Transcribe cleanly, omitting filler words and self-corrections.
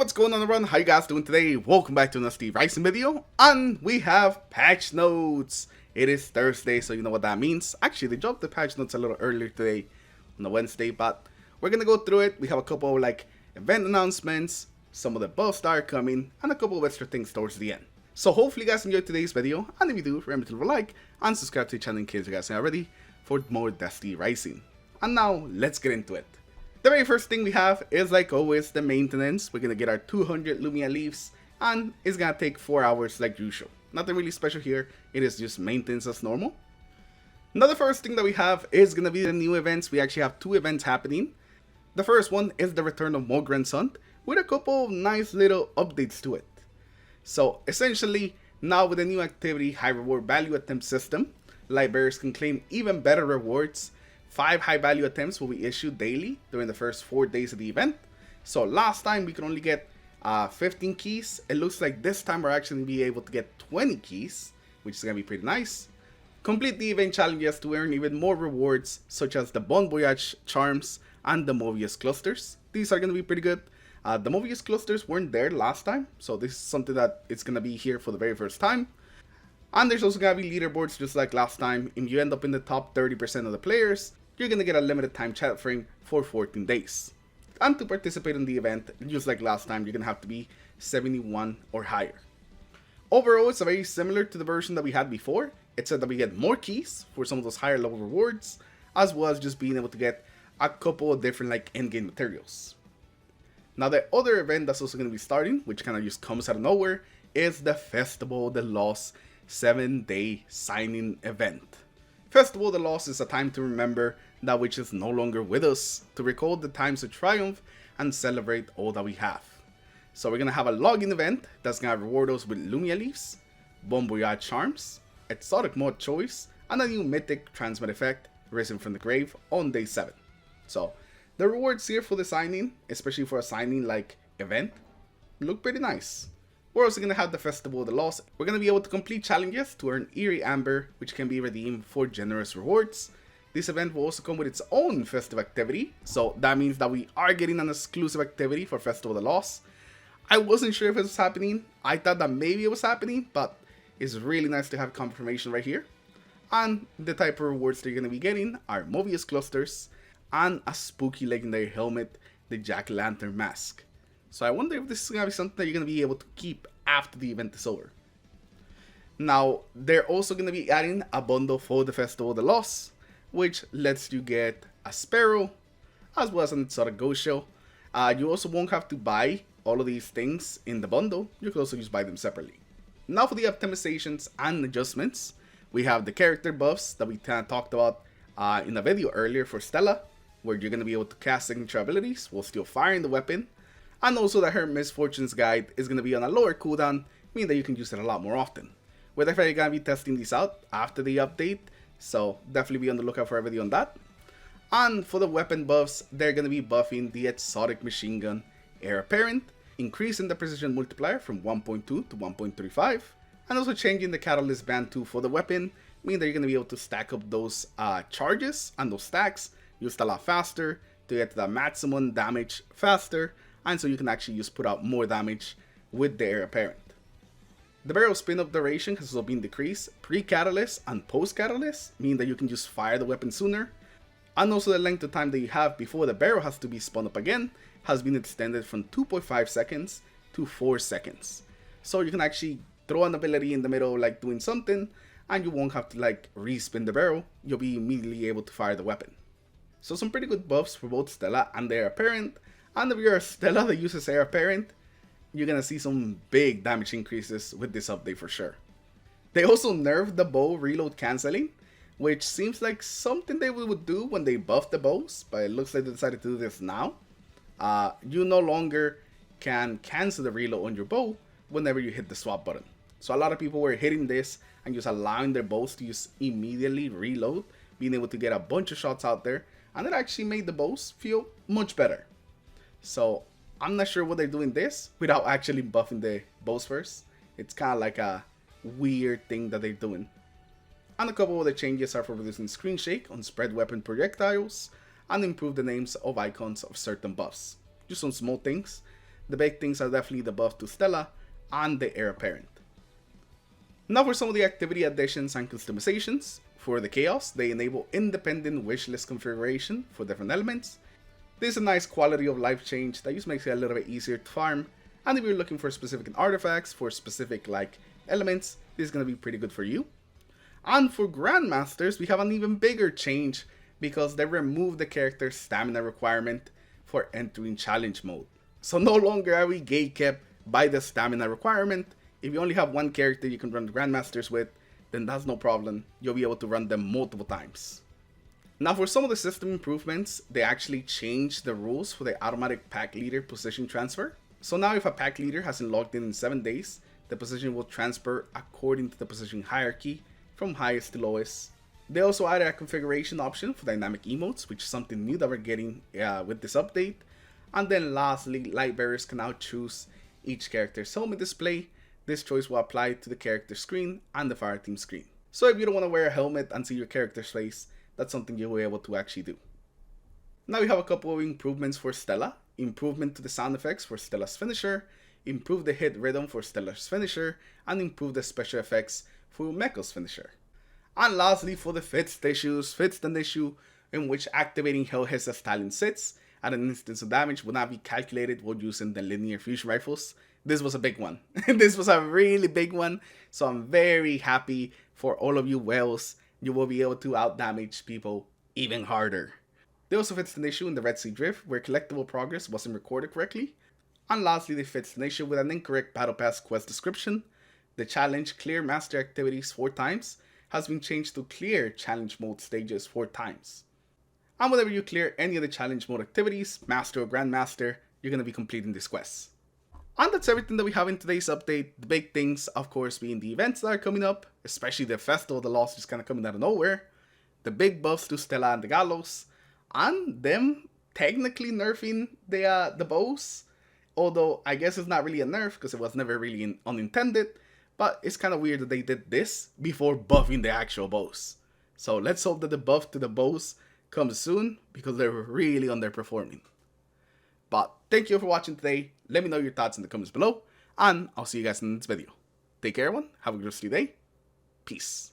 what's going on everyone? How you guys doing today? Welcome back to another Steve Rising video, and we have patch notes. It is Thursday, so you know what that means. Actually, they dropped the patch notes a little earlier today on the Wednesday, but we're gonna go through it. We have a couple of event announcements, some of the buffs that are coming, and a couple of extra things towards the end. So hopefully you guys enjoyed today's video, and if you do, remember to leave a like and subscribe to the channel in case you guys are already for more Dusty Rising. And now let's get into it. The very first thing we have is, like always, the maintenance. We're gonna get our 200 Lumia leaves, and it's gonna take 4 hours like usual. Nothing really special here, it is just maintenance as normal. Now the first thing that we have is gonna be the new events. We actually have 2 events happening. The first one is the return of Morgran's Hunt, with a couple of nice little updates to it. So essentially, now with the new activity high reward value attempt system, librarians can claim even better rewards. 5 high value attempts will be issued daily during the first 4 days of the event. So last time we could only get 15 keys. It looks like this time we're actually going to be able to get 20 keys, which is going to be pretty nice. Complete the event challenges to earn even more rewards, such as the Bon Voyage charms and the Mobius clusters. These are going to be pretty good. The Mobius clusters weren't there last time, so this is something that it's going to be here for the very first time. And there's also going to be leaderboards just like last time. If you end up in the top 30% of the players, you're going to get a limited time chat frame for 14 days. And to participate in the event, just like last time, you're going to have to be 71 or higher. Overall, it's very similar to the version that we had before. It said that we get more keys for some of those higher level rewards, as well as just being able to get a couple of different in-game materials. Now the other event that's also going to be starting, which kind of just comes out of nowhere, is the Festival of the Lost 7-day signing event. Festival of the Lost is a time to remember that which is no longer with us, to recall the times of triumph and celebrate all that we have. So we're going to have a login event that's going to reward us with Lumia Leaves, Bon Voyage charms, exotic mod choice, and a new mythic transmit effect, Risen from the Grave, on day 7. So the rewards here for the signing, especially for a signing event, look pretty nice. We're also going to have the Festival of the Lost. We're going to be able to complete challenges to earn Eerie Amber, which can be redeemed for generous rewards. This event will also come with its own festive activity, so that means that we are getting an exclusive activity for Festival of the Lost. I wasn't sure if it was happening. I thought that maybe it was happening, but it's really nice to have confirmation right here. And the type of rewards that you're going to be getting are Mobius clusters and a spooky legendary helmet, the Jack-o'-lantern mask. So I wonder if this is going to be something that you're going to be able to keep after the event is over. Now, they're also going to be adding a bundle for the Festival of the Lost, which lets you get a Sparrow, as well as an exotic ghost shell. You also won't have to buy all of these things in the bundle. You can also just buy them separately. Now for the optimizations and adjustments, we have the character buffs that we kind of talked about in a video earlier for Stella, where you're going to be able to cast signature abilities while still firing the weapon. And also that her Misfortunes guide is going to be on a lower cooldown, meaning that you can use it a lot more often. We're definitely going to be testing these out after the update, so definitely be on the lookout for a video on that. And for the weapon buffs, they're going to be buffing the exotic machine gun Heir Apparent, increasing the precision multiplier from 1.2 to 1.35, and also changing the catalyst band 2 for the weapon, meaning that you're going to be able to stack up those charges and those stacks used a lot faster to get to the maximum damage faster. And so you can actually just put out more damage with the Heir Apparent. The barrel spin-up duration has also been decreased pre-catalyst and post-catalyst, meaning that you can just fire the weapon sooner. And also the length of time that you have before the barrel has to be spun up again has been extended from 2.5 seconds to 4 seconds. So you can actually throw an ability in the middle doing something, and you won't have to respin the barrel. You'll be immediately able to fire the weapon. So some pretty good buffs for both Stella and the Heir Apparent. And if you're a Stella that uses Heir Apparent, you're going to see some big damage increases with this update for sure. They also nerfed the bow reload cancelling, which seems like something they would do when they buffed the bows, but it looks like they decided to do this now. You no longer can cancel the reload on your bow whenever you hit the swap button. So a lot of people were hitting this and just allowing their bows to just immediately reload, being able to get a bunch of shots out there, and it actually made the bows feel much better. So I'm not sure what they're doing this without actually buffing the bows first. It's kind of like a weird thing that they're doing. And a couple of the changes are for reducing screen shake on spread weapon projectiles and improve the names of icons of certain buffs. Just some small things. the big things are definitely the buff to Stella and the Heir Apparent. Now for some of the activity additions and customizations. For the Chaos, they enable independent wishlist configuration for different elements. This is a nice quality of life change that just makes it a little bit easier to farm, and if you're looking for specific artifacts for specific like elements, this is going to be pretty good for you. And for Grandmasters, we have an even bigger change because they removed the character's stamina requirement for entering challenge mode. So no longer are we gatekept by the stamina requirement. If you only have one character you can run Grandmasters with, then that's no problem. You'll be able to run them multiple times. Now for some of the system improvements, they actually changed the rules for the automatic pack leader position transfer. So now if a pack leader hasn't logged in 7 days, the position will transfer according to the position hierarchy from highest to lowest. They also added a configuration option for dynamic emotes, which is something new that we're getting with this update. And then lastly, light bearers can now choose each character's helmet display. This choice will apply to the character screen and the fireteam screen. So if you don't want to wear a helmet and see your character's face, that's something you'll be able to actually do. Now we have a couple of improvements for Stella. Improvement to the sound effects for Stella's finisher, improve the hit rhythm for Stella's finisher, and improve the special effects for Mecho's finisher. And lastly, for the fixed issues, fixed an issue in which activating Hellhez's Stallion sits at an instance of damage would not be calculated while using the linear fusion rifles. This was a big one. This was a really big one. So I'm very happy for all of you whales. You will be able to outdamage people even harder. They also fixed an issue in the Red Sea Drift where collectible progress wasn't recorded correctly. And lastly, they fixed an issue with an incorrect Battle Pass quest description. The challenge clear master activities 4 times has been changed to clear challenge mode stages 4 times. And whenever you clear any of the challenge mode activities, master or grandmaster, you're going to be completing this quest. And that's everything that we have in today's update. The big things, of course, being the events that are coming up, especially the Festival of the Lost just kind of coming out of nowhere, the big buffs to Stella and the Gallows, and them technically nerfing the bows. Although I guess it's not really a nerf because it was never really unintended, but it's kind of weird that they did this before buffing the actual bows. So let's hope that the buff to the bows comes soon because they're really underperforming. But thank you for watching today. Let me know your thoughts in the comments below, and I'll see you guys in the next video. Take care, everyone. Have a good rest of your day. Peace.